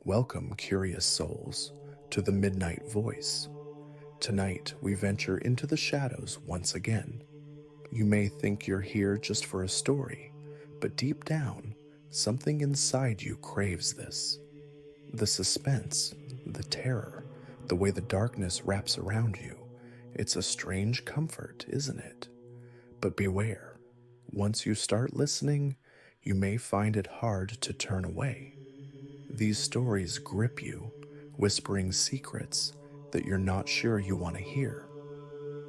Welcome, curious souls, to the Midnight Voice. Tonight, we venture into the shadows once again. You may think you're here just for a story, but deep down, something inside you craves this. The suspense, the terror, the way the darkness wraps around you. It's a strange comfort, isn't it? But beware, once you start listening, you may find it hard to turn away. These stories grip you, whispering secrets that you're not sure you want to hear.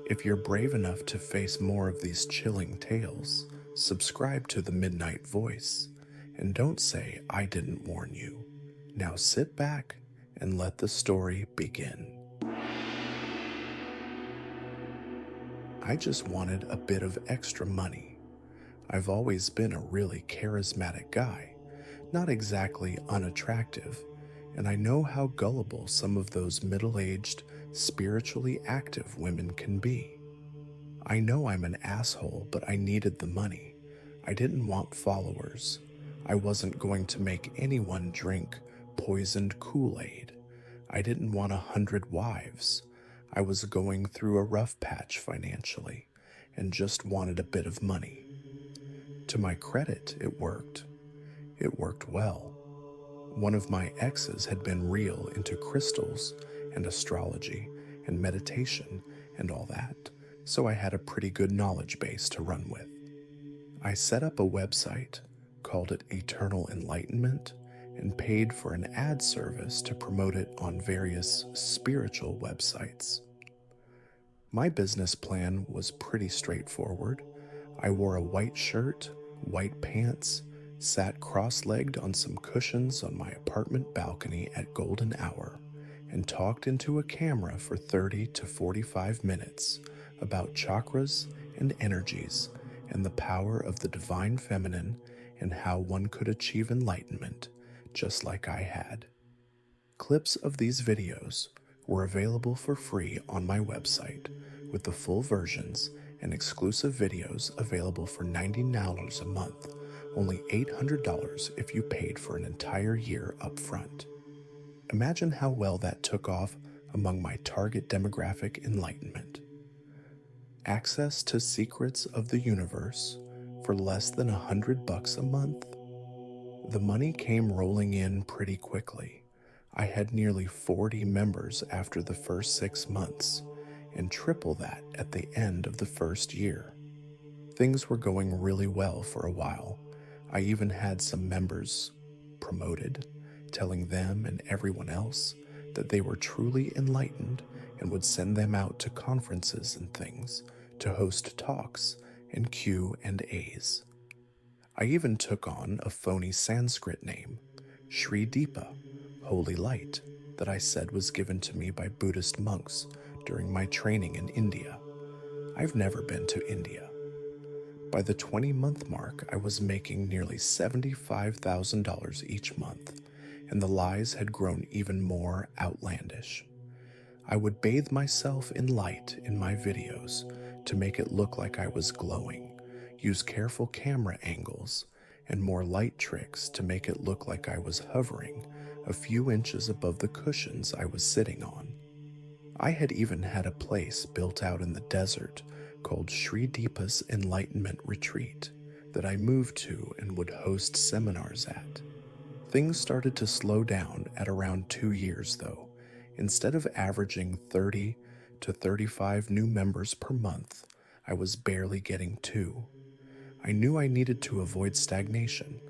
If you're brave enough to face more of these chilling tales, subscribe to the Midnight Voice, and don't say I didn't warn you. Now sit back and let the story begin. I just wanted a bit of extra money. I've always been a really charismatic guy, not exactly unattractive, and I know how gullible some of those middle-aged, spiritually active women can be. I know I'm an asshole, but I needed the money. I didn't want followers. I wasn't going to make anyone drink poisoned Kool-Aid. I didn't want 100 wives. I was going through a rough patch financially and just wanted a bit of money. To my credit, it worked. It worked well. One of my exes had been real into crystals and astrology and meditation and all that, so I had a pretty good knowledge base to run with. I set up a website, called it Eternal Enlightenment, and paid for an ad service to promote it on various spiritual websites. My business plan was pretty straightforward. I wore a white shirt, white pants, sat cross-legged on some cushions on my apartment balcony at golden hour, and talked into a camera for 30 to 45 minutes about chakras and energies and the power of the divine feminine and how one could achieve enlightenment just like I had. Clips of these videos were available for free on my website, with the full versions and exclusive videos available for $90 a month, only $800 if you paid for an entire year up front. Imagine how well that took off among my target demographic enlightenment. Access to secrets of the universe for less than $100 a month? The money came rolling in pretty quickly. I had nearly 40 members after the first 6 months, and triple that at the end of the first year. Things were going really well for a while. I even had some members promoted, telling them and everyone else that they were truly enlightened and would send them out to conferences and things to host talks and Q&As. I even took on a phony Sanskrit name, Sri Deepa, holy light, that I said was given to me by Buddhist monks during my training in India. I've never been to India. By the 20-month mark, I was making nearly $75,000 each month, and the lies had grown even more outlandish. I would bathe myself in light in my videos to make it look like I was glowing, use careful camera angles, and more light tricks to make it look like I was hovering a few inches above the cushions I was sitting on. I had even had a place built out in the desert called Sri Deepa's Enlightenment Retreat that I moved to and would host seminars at. Things started to slow down at around 2 years though. Instead of averaging 30 to 35 new members per month, I was barely getting 2. I knew I needed to avoid stagnation.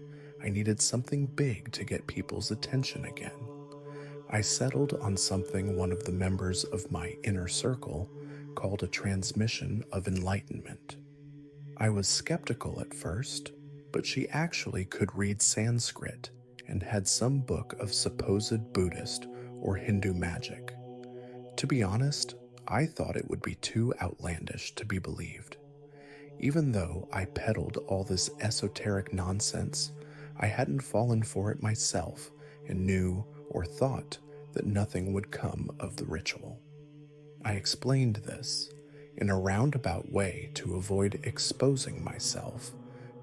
I needed something big to get people's attention again. I settled on something one of the members of my inner circle called a transmission of enlightenment. I was skeptical at first, but she actually could read Sanskrit and had some book of supposed Buddhist or Hindu magic. To be honest, I thought it would be too outlandish to be believed. Even though I peddled all this esoteric nonsense, I hadn't fallen for it myself and knew or thought that nothing would come of the ritual. I explained this in a roundabout way to avoid exposing myself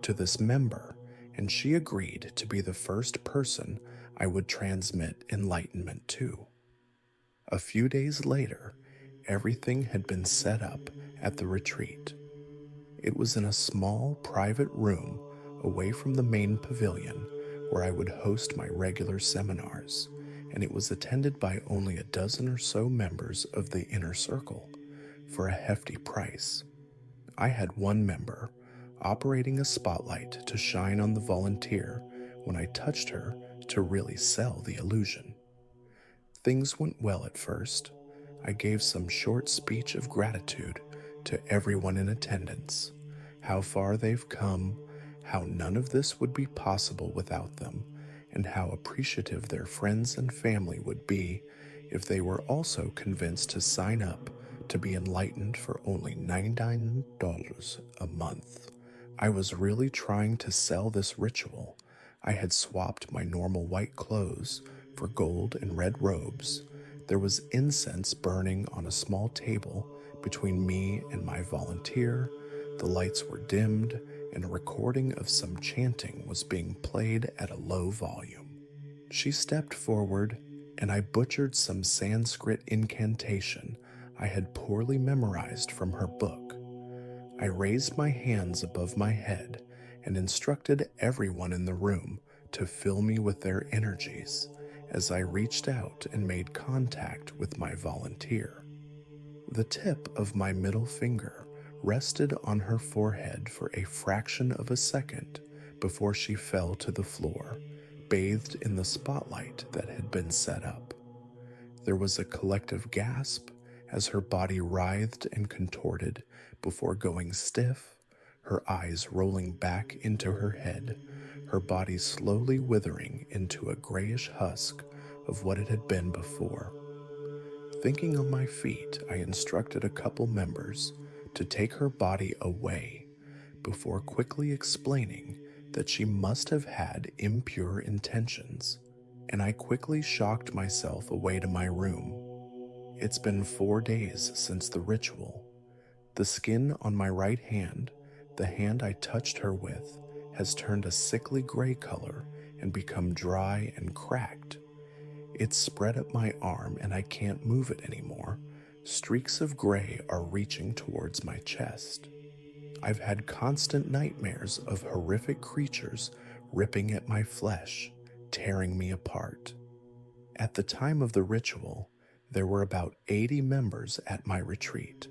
to this member, and she agreed to be the first person I would transmit enlightenment too. A few days later, everything had been set up at the retreat. It was in a small private room away from the main pavilion where I would host my regular seminars, and it was attended by only a dozen or so members of the inner circle for a hefty price. I had one member operating a spotlight to shine on the volunteer when I touched her to really sell the illusion. Things went well at first. I gave some short speech of gratitude to everyone in attendance, how far they've come, how none of this would be possible without them, and how appreciative their friends and family would be if they were also convinced to sign up to be enlightened for only $99 a month. I was really trying to sell this ritual. I had swapped my normal white clothes for gold and red robes. There was incense burning on a small table between me and my volunteer. The lights were dimmed, and a recording of some chanting was being played at a low volume. She stepped forward, and I butchered some Sanskrit incantation I had poorly memorized from her book. I raised my hands above my head and instructed everyone in the room to fill me with their energies as I reached out and made contact with my volunteer. The tip of my middle finger rested on her forehead for a fraction of a second before she fell to the floor, bathed in the spotlight that had been set up. There was a collective gasp as her body writhed and contorted before going stiff, her eyes rolling back into her head, her body slowly withering into a grayish husk of what it had been before. Thinking on my feet, I instructed a couple members to take her body away before quickly explaining that she must have had impure intentions, and I quickly shocked myself away to my room. It's been 4 days since the ritual. The skin on my right hand, the hand I touched her with, has turned a sickly gray color and become dry and cracked. It's spread up my arm and I can't move it anymore. Streaks of gray are reaching towards my chest. I've had constant nightmares of horrific creatures ripping at my flesh, tearing me apart. At the time of the ritual, there were about 80 members at my retreat.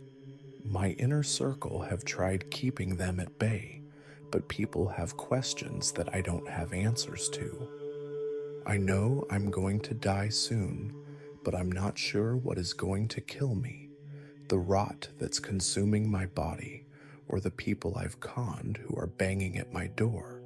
My inner circle have tried keeping them at bay, but people have questions that I don't have answers to. I know I'm going to die soon, but I'm not sure what is going to kill me: the rot that's consuming my body, or the people I've conned who are banging at my door.